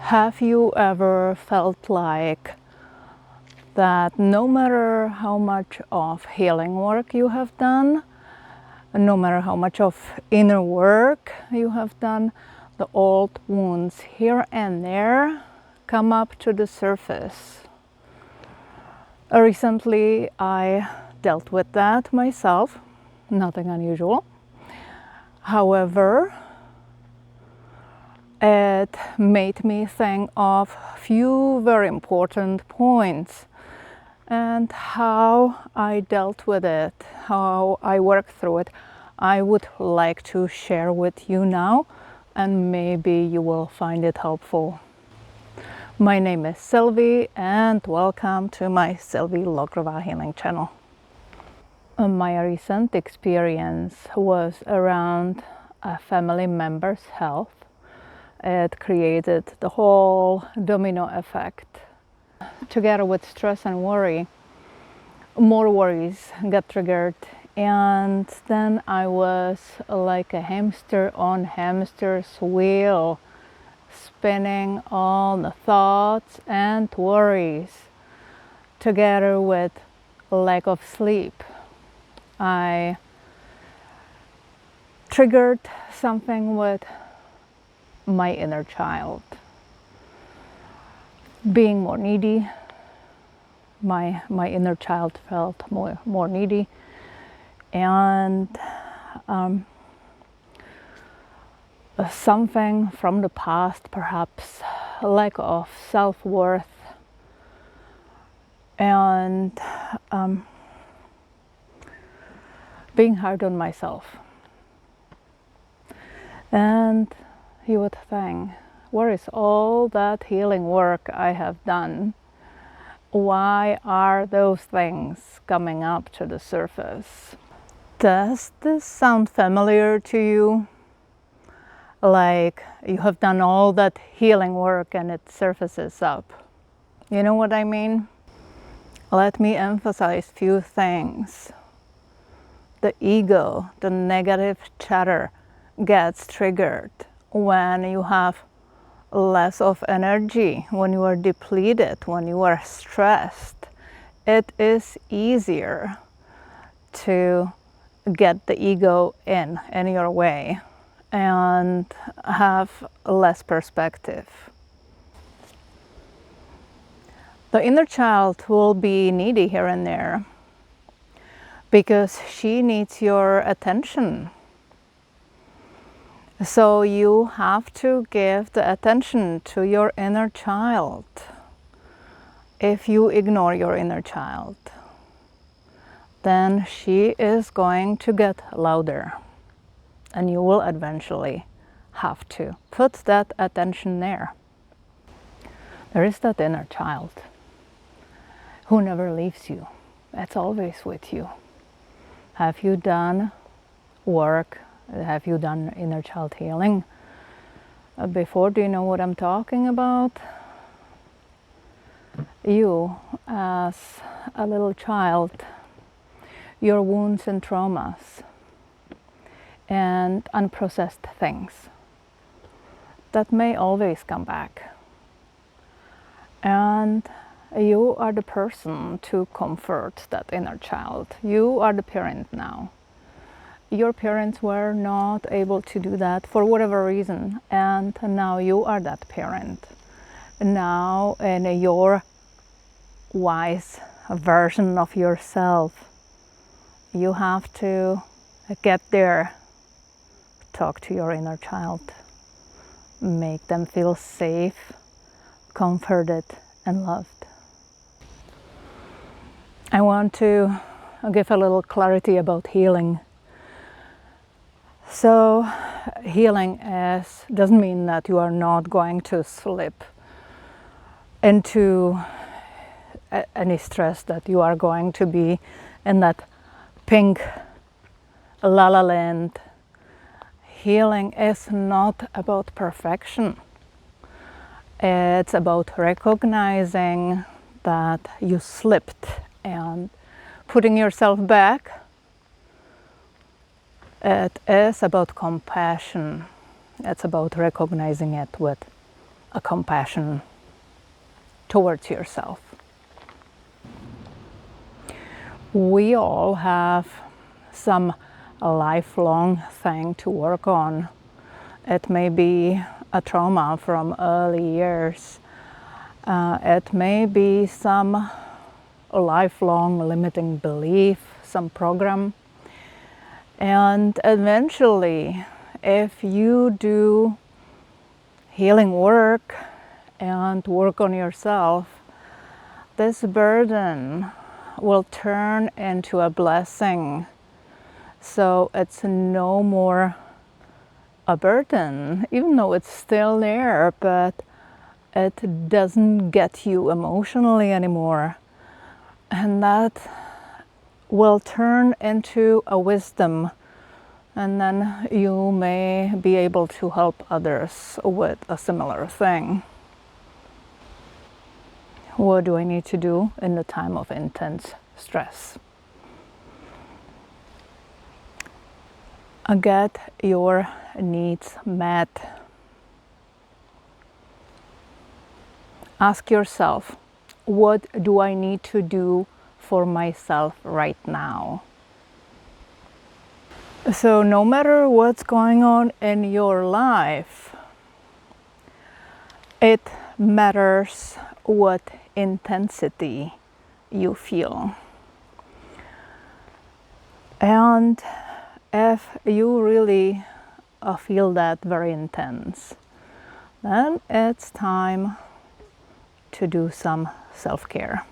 Have you ever felt like that no matter how much of healing work you have done, no matter how much of inner work you have done, the old wounds here and there come up to the surface? Recently, I dealt with that myself, nothing unusual. However, it made me think of a few very important points and how I dealt with it, how I worked through it. I would like to share with you now, and maybe you will find it helpful. My name is Silvie, and welcome to my Silvie Logrova Healing channel. My recent experience was around a family member's health. It created the whole domino effect. Together with stress and worry, more worries got triggered, and then I was like a hamster on hamster's wheel, spinning all the thoughts and worries together with lack of sleep. I triggered something with my inner child being more needy. My inner child felt more needy, and something from the past, perhaps lack of self-worth, and being hard on myself. And you would think, where is all that healing work I have done? Why are those things coming up to the surface? Does this sound familiar to you? Like you have done all that healing work and it surfaces up. You know what I mean? Let me emphasize a few things. The ego, the negative chatter, gets triggered when you have less of energy, when you are depleted, when you are stressed. It is easier to get the ego in your way and have less perspective. The inner child will be needy here and there because she needs your attention. So you have to give the attention to your inner child. If you ignore your inner child, then she is going to get louder, and you will eventually have to put that attention there. There is that inner child who never leaves you. It's always with you. Have you done work? Have you done inner child healing before? Do you know what I'm talking about? You, as a little child, your wounds and traumas and unprocessed things that may always come back. And you are the person to comfort that inner child. You are the parent now. Your parents were not able to do that for whatever reason, and now you are that parent. Now, in your wise version of yourself, you have to get there, talk to your inner child, make them feel safe, comforted, and loved. I want to give a little clarity about healing. So healing doesn't mean that you are not going to slip into any stress, that you are going to be in that pink la la land. Healing is not about perfection. It's about recognizing that you slipped and putting yourself back. It is about compassion. It's about recognizing it with a compassion towards yourself. We all have some lifelong thing to work on. It may be a trauma from early years. It may be some lifelong limiting belief, some program. And eventually, if you do healing work and work on yourself, this burden will turn into a blessing. So it's no more a burden, even though it's still there, but it doesn't get you emotionally anymore. And that will turn into a wisdom, and then you may be able to help others with a similar thing. What do I need to do in the time of intense stress? Get your needs met. Ask yourself, what do I need to do for myself right now? So no matter what's going on in your life, it matters what intensity you feel. And if you really feel that very intense, then it's time to do some self-care.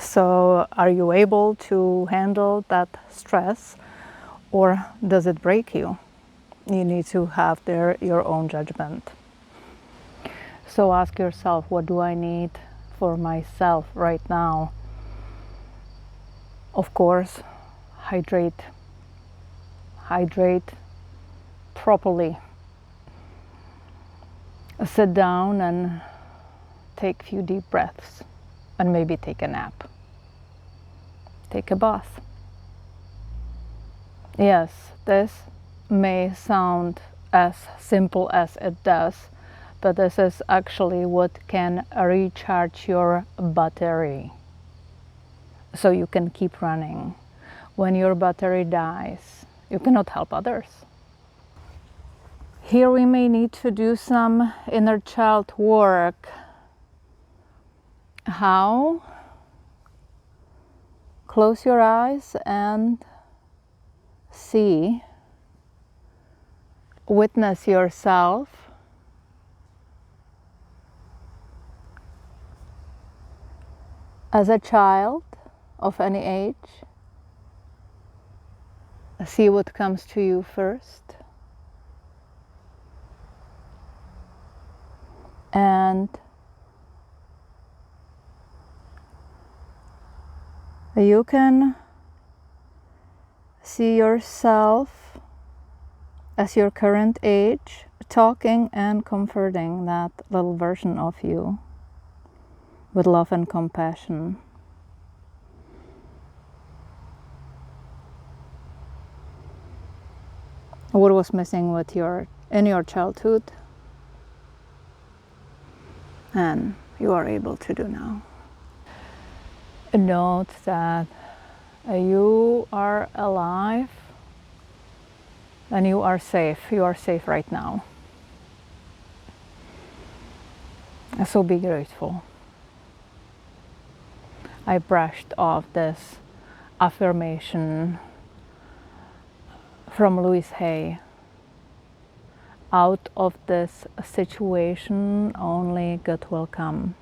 So are you able to handle that stress, or does it break you? You need to have your own judgment. So ask yourself, what do I need for myself right now? Of course, hydrate properly. Sit down and take a few deep breaths, and maybe take a nap. Take a bath. Yes, this may sound as simple as it does, but this is actually what can recharge your battery, so you can keep running. When your battery dies, you cannot help others. Here we may need to do some inner child work. How? Close your eyes and see, witness yourself as a child of any age. See what comes to you first. And you can see yourself as your current age, talking and comforting that little version of you with love and compassion. What was missing in your childhood, and you are able to do now. Note that you are alive and you are safe. You are safe right now. So be grateful. I brushed off this affirmation from Louise Hay. Out of this situation, only good will come.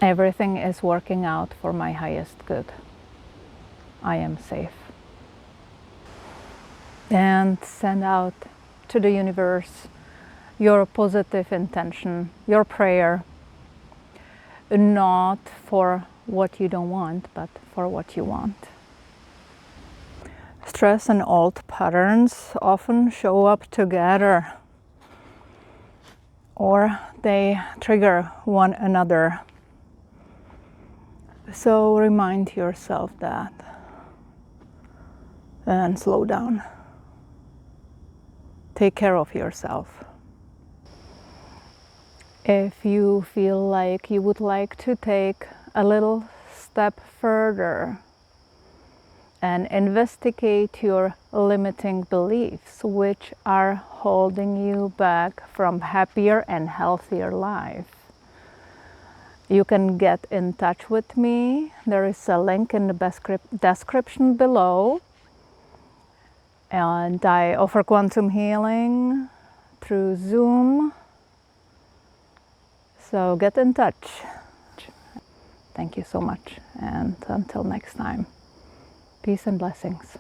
Everything is working out for my highest good. I am safe. And send out to the universe your positive intention, your prayer, not for what you don't want, but for what you want. Stress and old patterns often show up together, or they trigger one another. So remind yourself that and slow down. Take care of yourself. If you feel like you would like to take a little step further and investigate your limiting beliefs, which are holding you back from happier and healthier life, you can get in touch with me. There is a link in the description below. And I offer quantum healing through Zoom. So get in touch. Thank you so much. And until next time, peace and blessings.